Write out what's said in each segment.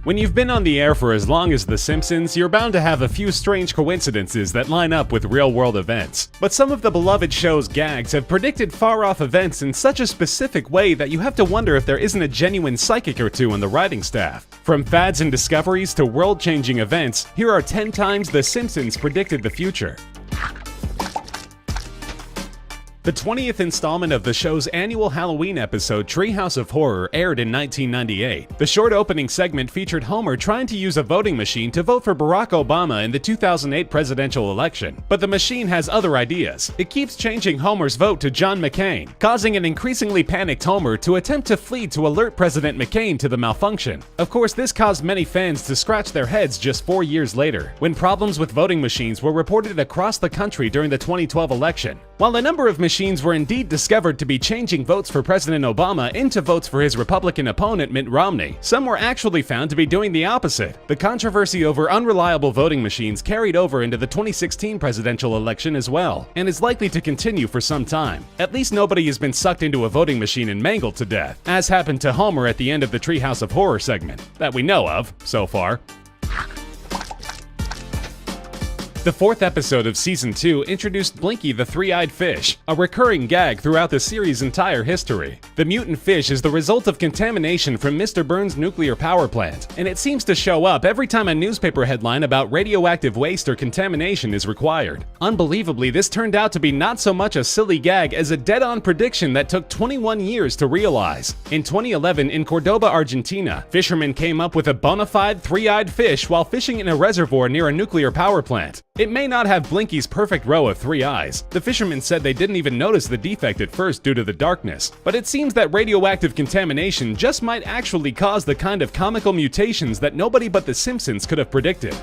When you've been on the air for as long as The Simpsons, you're bound to have a few strange coincidences that line up with real-world events. But some of the beloved show's gags have predicted far-off events in such a specific way that you have to wonder if there isn't a genuine psychic or two on the writing staff. From fads and discoveries to world-changing events, here are 10 times The Simpsons predicted the future. The 20th installment of the show's annual Halloween episode, Treehouse of Horror, aired in 1998. The short opening segment featured Homer trying to use a voting machine to vote for Barack Obama in the 2008 presidential election. But the machine has other ideas. It keeps changing Homer's vote to John McCain, causing an increasingly panicked Homer to attempt to flee to alert President McCain to the malfunction. Of course, this caused many fans to scratch their heads just 4 years later, when problems with voting machines were reported across the country during the 2012 election. While a number of machines were indeed discovered to be changing votes for President Obama into votes for his Republican opponent Mitt Romney, some were actually found to be doing the opposite. The controversy over unreliable voting machines carried over into the 2016 presidential election as well, and is likely to continue for some time. At least nobody has been sucked into a voting machine and mangled to death, as happened to Homer at the end of the Treehouse of Horror segment, that we know of so far. The fourth episode of Season 2 introduced Blinky the Three-Eyed Fish, a recurring gag throughout the series' entire history. The mutant fish is the result of contamination from Mr. Burns' nuclear power plant, and it seems to show up every time a newspaper headline about radioactive waste or contamination is required. Unbelievably, this turned out to be not so much a silly gag as a dead-on prediction that took 21 years to realize. In 2011, in Cordoba, Argentina, fishermen came up with a bona fide three-eyed fish while fishing in a reservoir near a nuclear power plant. It may not have Blinky's perfect row of 3 eyes. The fishermen said they didn't even notice the defect at first due to the darkness, but it seems that radioactive contamination just might actually cause the kind of comical mutations that nobody but The Simpsons could have predicted.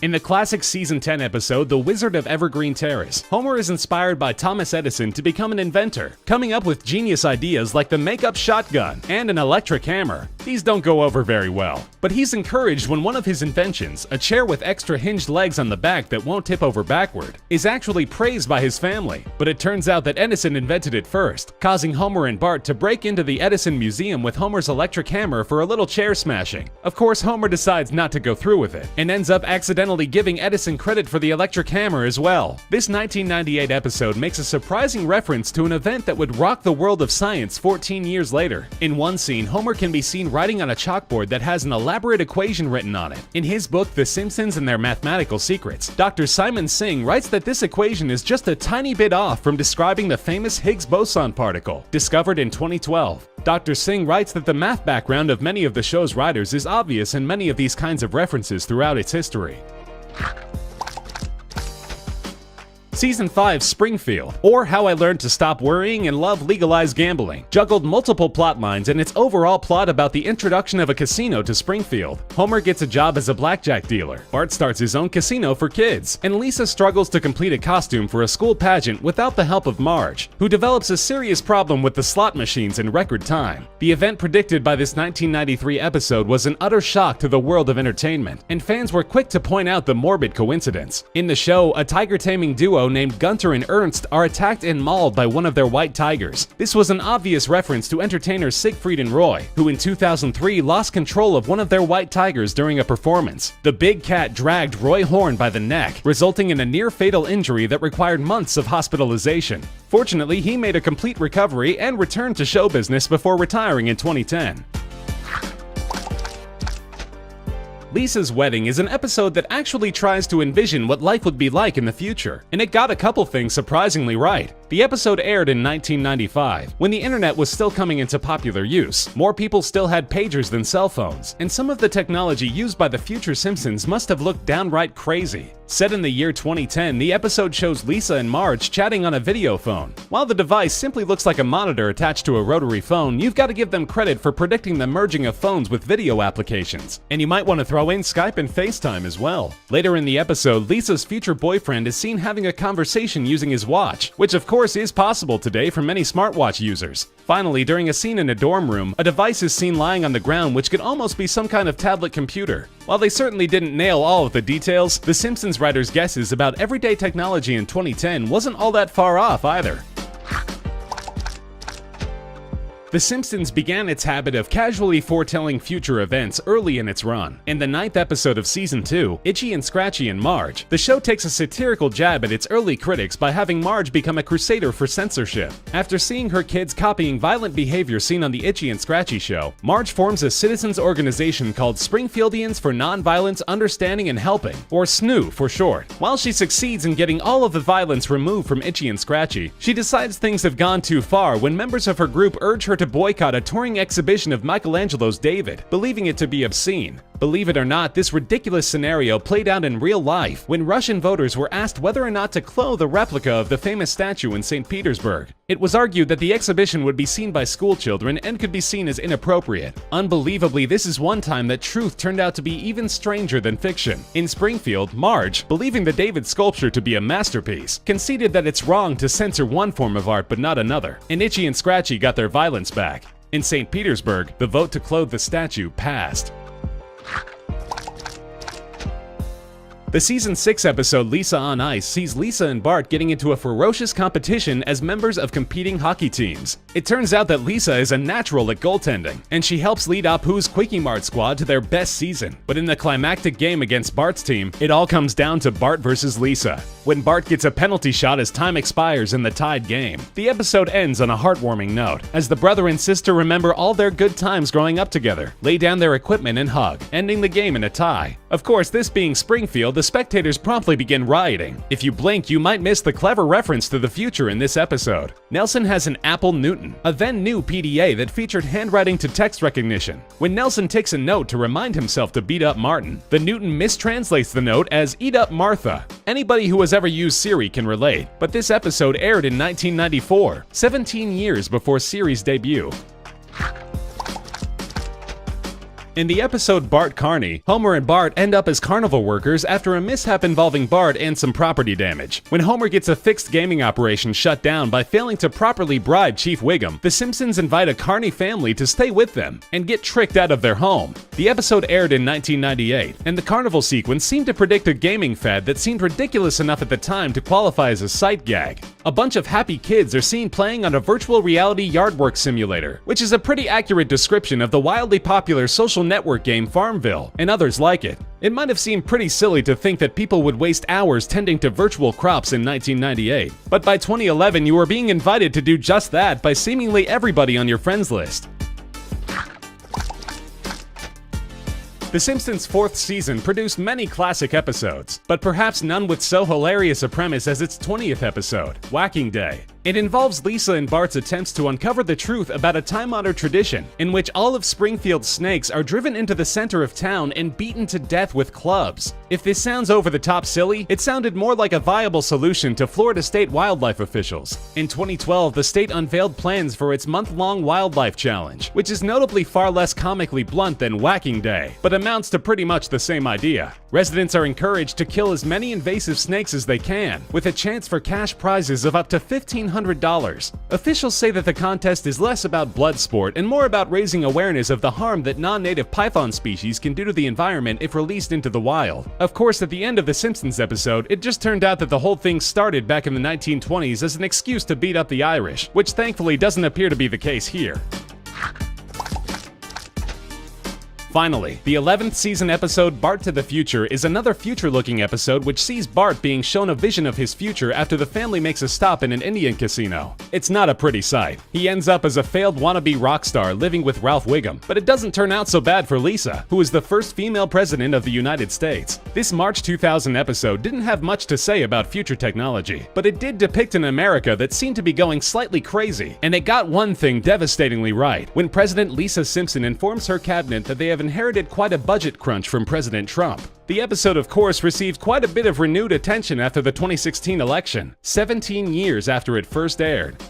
In the classic Season 10 episode, The Wizard of Evergreen Terrace, Homer is inspired by Thomas Edison to become an inventor, coming up with genius ideas like the makeup shotgun and an electric hammer. These don't go over very well, but he's encouraged when one of his inventions, a chair with extra hinged legs on the back that won't tip over backward, is actually praised by his family. But it turns out that Edison invented it first, causing Homer and Bart to break into the Edison Museum with Homer's electric hammer for a little chair smashing. Of course, Homer decides not to go through with it, and ends up accidentally giving Edison credit for the electric hammer as well. This 1998 episode makes a surprising reference to an event that would rock the world of science 14 years later. In one scene, Homer can be seen writing on a chalkboard that has an elaborate equation written on it. In his book, The Simsons and Their Mathematical Secrets, Dr. Simon Singh writes that this equation is just a tiny bit off from describing the famous Higgs boson particle, discovered in 2012. Dr. Singh writes that the math background of many of the show's writers is obvious in many of these kinds of references throughout its history. Season 5 Springfield, or How I Learned to Stop Worrying and Love Legalized Gambling, juggled multiple plot lines in its overall plot about the introduction of a casino to Springfield. Homer gets a job as a blackjack dealer, Bart starts his own casino for kids, and Lisa struggles to complete a costume for a school pageant without the help of Marge, who develops a serious problem with the slot machines in record time. The event predicted by this 1993 episode was an utter shock to the world of entertainment, and fans were quick to point out the morbid coincidence. In the show, a tiger-taming duo named Gunter and Ernst are attacked and mauled by one of their white tigers. This was an obvious reference to entertainers Siegfried and Roy, who in 2003 lost control of one of their white tigers during a performance. The big cat dragged Roy Horn by the neck, resulting in a near-fatal injury that required months of hospitalization. Fortunately, he made a complete recovery and returned to show business before retiring in 2010. Lisa's Wedding is an episode that actually tries to envision what life would be like in the future, and it got a couple things surprisingly right. The episode aired in 1995, when the internet was still coming into popular use. More people still had pagers than cell phones, and some of the technology used by the future Simpsons must have looked downright crazy. Set in the year 2010, the episode shows Lisa and Marge chatting on a video phone. While the device simply looks like a monitor attached to a rotary phone, you've got to give them credit for predicting the merging of phones with video applications. And you might want to throw in Skype and FaceTime as well. Later in the episode, Lisa's future boyfriend is seen having a conversation using his watch, which of course is possible today for many smartwatch users. Finally, during a scene in a dorm room, a device is seen lying on the ground which could almost be some kind of tablet computer. While they certainly didn't nail all of the details, The Simpsons writers' guesses about everyday technology in 2010 wasn't all that far off either. The The Simpsons began its habit of casually foretelling future events early in its run. In the 9th episode of Season 2, Itchy and Scratchy and Marge, the show takes a satirical jab at its early critics by having Marge become a crusader for censorship. After seeing her kids copying violent behavior seen on the Itchy and Scratchy show, Marge forms a citizens organization called Springfieldians for Nonviolence, Understanding and Helping, or SNU for short. While she succeeds in getting all of the violence removed from Itchy and Scratchy, she decides things have gone too far when members of her group urge her to boycott a touring exhibition of Michelangelo's David, believing it to be obscene. Believe it or not, this ridiculous scenario played out in real life when Russian voters were asked whether or not to clothe a replica of the famous statue in St. Petersburg. It was argued that the exhibition would be seen by schoolchildren and could be seen as inappropriate. Unbelievably, this is one time that truth turned out to be even stranger than fiction. In Springfield, Marge, believing the David sculpture to be a masterpiece, conceded that it's wrong to censor one form of art but not another, and Itchy and Scratchy got their violence back. In St. Petersburg, the vote to clothe the statue passed. The Season 6 episode Lisa on Ice sees Lisa and Bart getting into a ferocious competition as members of competing hockey teams. It turns out that Lisa is a natural at goaltending, and she helps lead Apu's Quickie Mart squad to their best season. But in the climactic game against Bart's team, it all comes down to Bart versus Lisa, when Bart gets a penalty shot as time expires in the tied game. The episode ends on a heartwarming note, as the brother and sister remember all their good times growing up together, lay down their equipment and hug, ending the game in a tie. Of course, this being Springfield, the spectators promptly begin rioting. If you blink, you might miss the clever reference to the future in this episode. Nelson has an Apple Newton, a then-new PDA that featured handwriting to text recognition. When Nelson takes a note to remind himself to beat up Martin, the Newton mistranslates the note as "eat up Martha." Anybody who has ever used Siri can relate, but this episode aired in 1994, 17 years before Siri's debut. In the episode Bart Carney, Homer and Bart end up as carnival workers after a mishap involving Bart and some property damage. When Homer gets a fixed gaming operation shut down by failing to properly bribe Chief Wiggum, the Simpsons invite a Carney family to stay with them and get tricked out of their home. The episode aired in 1998, and the carnival sequence seemed to predict a gaming fad that seemed ridiculous enough at the time to qualify as a sight gag. A bunch of happy kids are seen playing on a virtual reality yard work simulator, which is a pretty accurate description of the wildly popular social network game Farmville, and others like it. It might have seemed pretty silly to think that people would waste hours tending to virtual crops in 1998, but by 2011 you were being invited to do just that by seemingly everybody on your friends list. The Simpsons' 4th season produced many classic episodes, but perhaps none with so hilarious a premise as its 20th episode, Whacking Day. It involves Lisa and Bart's attempts to uncover the truth about a time-honored tradition in which all of Springfield's snakes are driven into the center of town and beaten to death with clubs. If this sounds over-the-top silly, it sounded more like a viable solution to Florida state wildlife officials. In 2012, the state unveiled plans for its month-long wildlife challenge, which is notably far less comically blunt than Whacking Day, but amounts to pretty much the same idea. Residents are encouraged to kill as many invasive snakes as they can, with a chance for cash prizes of up to $1,500. Officials say that the contest is less about blood sport and more about raising awareness of the harm that non-native python species can do to the environment if released into the wild. Of course, at the end of the Simpsons episode, it just turned out that the whole thing started back in the 1920s as an excuse to beat up the Irish, which thankfully doesn't appear to be the case here. Finally, the 11th season episode Bart to the Future is another future-looking episode which sees Bart being shown a vision of his future after the family makes a stop in an Indian casino. It's not a pretty sight. He ends up as a failed wannabe rock star living with Ralph Wiggum, but it doesn't turn out so bad for Lisa, who is the first female president of the United States. This March 2000 episode didn't have much to say about future technology, but it did depict an America that seemed to be going slightly crazy, and it got one thing devastatingly right, when President Lisa Simpson informs her cabinet that they have inherited quite a budget crunch from President Trump. The episode, of course, received quite a bit of renewed attention after the 2016 election, 17 years after it first aired.